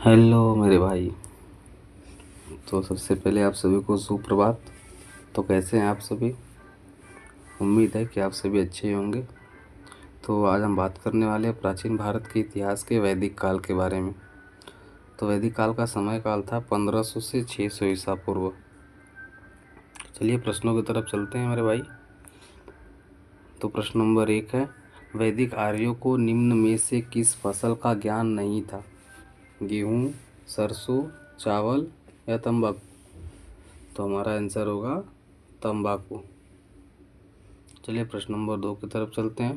Hello मेरे भाई। तो सबसे पहले आप सभी को सुप्रभात। तो कैसे हैं आप सभी? उम्मीद है कि आप सभी अच्छे ही होंगे। तो आज हम बात करने वाले हैं प्राचीन भारत के इतिहास के वैदिक काल के बारे में। तो वैदिक काल का समय काल था 1500 से 600 ईसा पूर्व। चलिए प्रश्नों की तरफ चलते हैं मेरे भाई। तो प्रश्न नंबर 1 है, वैदिक आर्यों को निम्न में से किस फसल का ज्ञान नहीं था? गेहूँ, सरसों, चावल या तंबाकू? तो हमारा आंसर होगा तंबाकू। चलिए प्रश्न नंबर 2 की तरफ चलते हैं।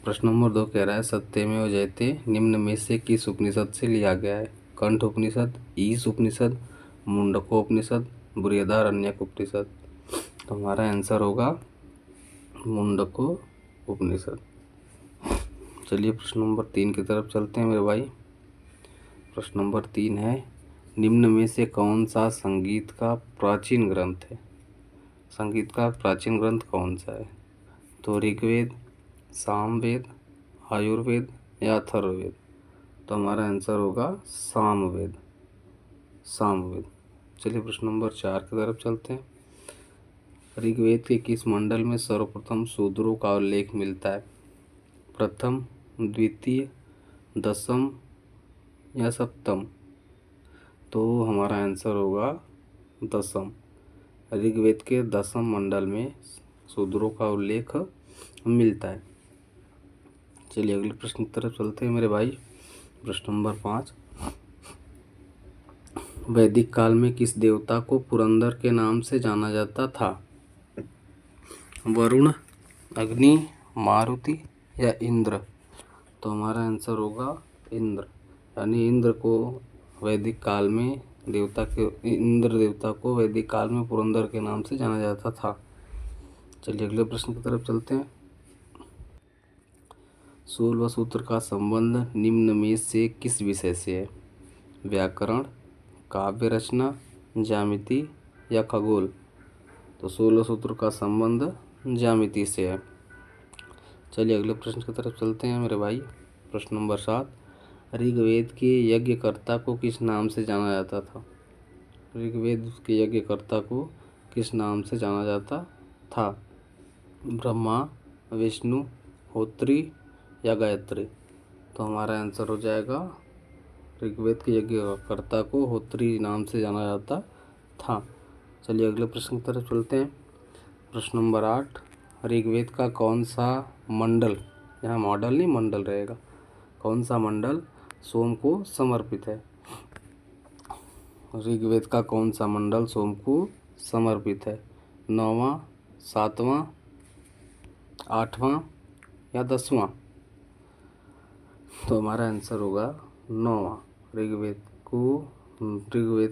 प्रश्न नंबर 2 कह रहा है, सत्यमेव जयते निम्न में से किस उपनिषद से लिया गया है? कंठ उपनिषद, ईश उपनिषद, मुंडकोपनिषद, बृहदारण्यक उपनिषद? तो हमारा आंसर होगा मुंडको उपनिषद। चलिए प्रश्न नंबर 3 की तरफ चलते हैं मेरे भाई। प्रश्न नंबर 3 है, निम्न में से कौन सा संगीत का प्राचीन ग्रंथ है? संगीत का प्राचीन ग्रंथ कौन सा है? तो ऋग्वेद, सामवेद, आयुर्वेद या अथर्ववेद? तो हमारा आंसर होगा सामवेद। सामवेद। चलिए प्रश्न नंबर 4 की तरफ चलते हैं। ऋग्वेद के किस मंडल में सर्वप्रथम शूद्रों का उल्लेख मिलता है? प्रथम, द्वितीय, दसम या सप्तम? तो हमारा आंसर होगा दसम। ऋग्वेद के दसम मंडल में शूद्रों का उल्लेख मिलता है। चलिए अगले प्रश्न की तरफ चलते हैं मेरे भाई। प्रश्न नंबर 5, वैदिक काल में किस देवता को पुरंदर के नाम से जाना जाता था? वरुण, अग्नि, मारुति या इंद्र? तो हमारा आंसर होगा इंद्र। यानी इंद्र को वैदिक काल में इंद्र देवता को वैदिक काल में पुरंदर के नाम से जाना जाता था। चलिए अगले प्रश्न की तरफ चलते हैं। शूल व सूत्र का संबंध निम्न में से किस विषय से है? व्याकरण, काव्य रचना, ज्यामिति या खगोल? तो शूल व सूत्र का संबंध ज्यामिति से है। चलिए अगले प्रश्न की तरफ चलते हैं मेरे भाई। प्रश्न नंबर 7, ऋग्वेद के यज्ञकर्ता को किस नाम से जाना जाता था? ऋग्वेद के यज्ञकर्ता को किस नाम से जाना जाता था? ब्रह्मा, विष्णु, होत्री या गायत्री? तो हमारा आंसर हो जाएगा, ऋग्वेद के यज्ञकर्ता को होत्री नाम से जाना जाता था। चलिए अगले प्रश्न की तरफ चलते हैं। प्रश्न नंबर 8, ऋग्वेद का कौन सा मंडल, यहाँ मॉडल नहीं मंडल रहेगा, कौन सा मंडल सोम को समर्पित है? ऋग्वेद का कौन सा मंडल सोम को समर्पित है? 9वां, 7वां, 8वां या 10वां? तो हमारा आंसर होगा 9वां। ऋग्वेद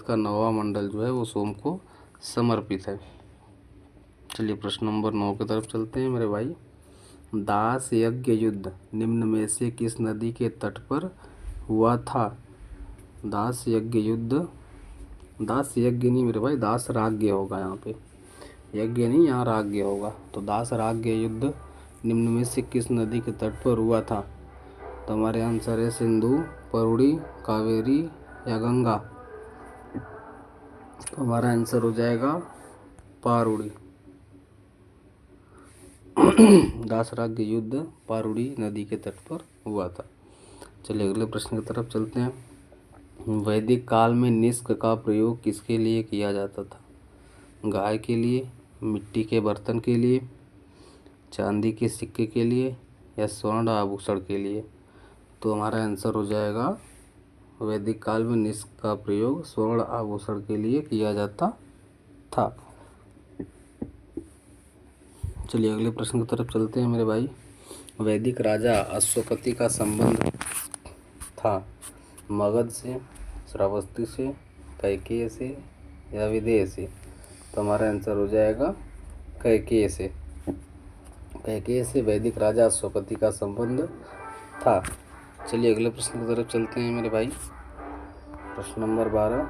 का 9वां मंडल जो है वो सोम को समर्पित है। चलिए प्रश्न नंबर 9 की तरफ चलते हैं मेरे भाई। दास यज्ञ युद्ध निम्न में से किस नदी के तट पर हुआ था? दास यज्ञ युद्ध, दास यज्ञ नहीं मेरे भाई, दास राज्ञ होगा यहाँ पे, यज्ञ नहीं, यहाँ राज्ञ होगा। तो दास राज्ञ युद्ध निम्न में से किस नदी के तट पर हुआ था? तो हमारे आंसर है सिंधु, परुड़ी, कावेरी या गंगा? तो हमारा आंसर हो जाएगा पारुड़ी। दास राज्ञ युद्ध पारुड़ी नदी के तट पर हुआ था। चलिए अगले प्रश्न की तरफ चलते हैं। वैदिक काल में निष्क का प्रयोग किसके लिए किया जाता था? गाय के लिए, मिट्टी के बर्तन के लिए, चांदी के सिक्के के लिए या स्वर्ण आभूषण के लिए? तो हमारा आंसर हो जाएगा, वैदिक काल में निष्क का प्रयोग स्वर्ण आभूषण के लिए किया जाता था। चलिए अगले प्रश्न की तरफ चलते हैं मेरे भाई। वैदिक राजा अश्वपति का संबंध था मगध से, श्रावस्ती से, कैकेय से या विदेह से? तो हमारा आंसर हो जाएगा कैकेय से। कैकेय से वैदिक राजा अश्वपति का संबंध था। चलिए अगले प्रश्न की तरफ चलते हैं मेरे भाई। प्रश्न नंबर 12,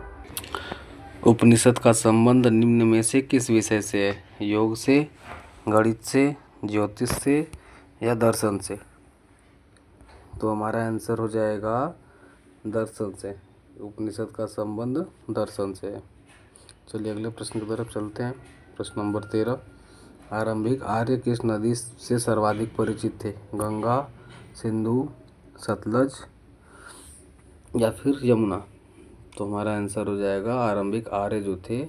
उपनिषद का संबंध निम्न में से किस विषय से है? योग से, गणित से, ज्योतिष से या दर्शन से? तो हमारा आंसर हो जाएगा दर्शन से। उपनिषद का संबंध दर्शन से है। चलिए अगले प्रश्न की तरफ चलते हैं। प्रश्न नंबर 13, आरंभिक आर्य किस नदी से सर्वाधिक परिचित थे? गंगा, सिंधु, सतलज या फिर यमुना? तो हमारा आंसर हो जाएगा आरंभिक आर्य जो थे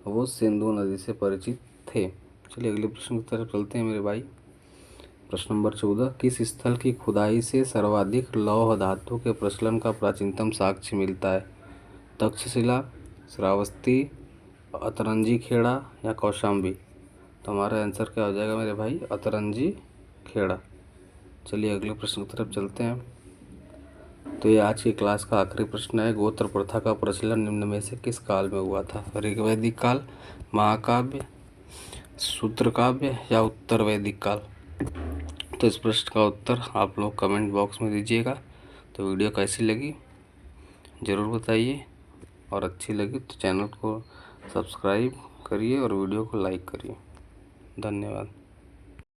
वो सिंधु नदी से परिचित थे। चलिए अगले प्रश्न की तरफ चलते हैं मेरे भाई। प्रश्न नंबर 14, किस स्थल की खुदाई से सर्वाधिक लौह धातु के प्रचलन का प्राचीनतम साक्ष्य मिलता है? तक्षशिला, श्रावस्ती, अतरंजी खेड़ा या कौशाम्बी? तो हमारा आंसर क्या हो जाएगा मेरे भाई? अतरंजी खेड़ा। चलिए अगले प्रश्न की तरफ चलते हैं। तो ये आज की क्लास का आखिरी प्रश्न है। गोत्र प्रथा का प्रचलन निम्न में से किस काल में हुआ था? ऋग्वैदिक काल, महाकाव्य, सूत्र काव्य या उत्तर वैदिक काल? तो इस प्रश्न का उत्तर आप लोग कमेंट बॉक्स में दीजिएगा। तो वीडियो कैसी लगी ज़रूर बताइए, और अच्छी लगी तो चैनल को सब्सक्राइब करिए और वीडियो को लाइक करिए। धन्यवाद।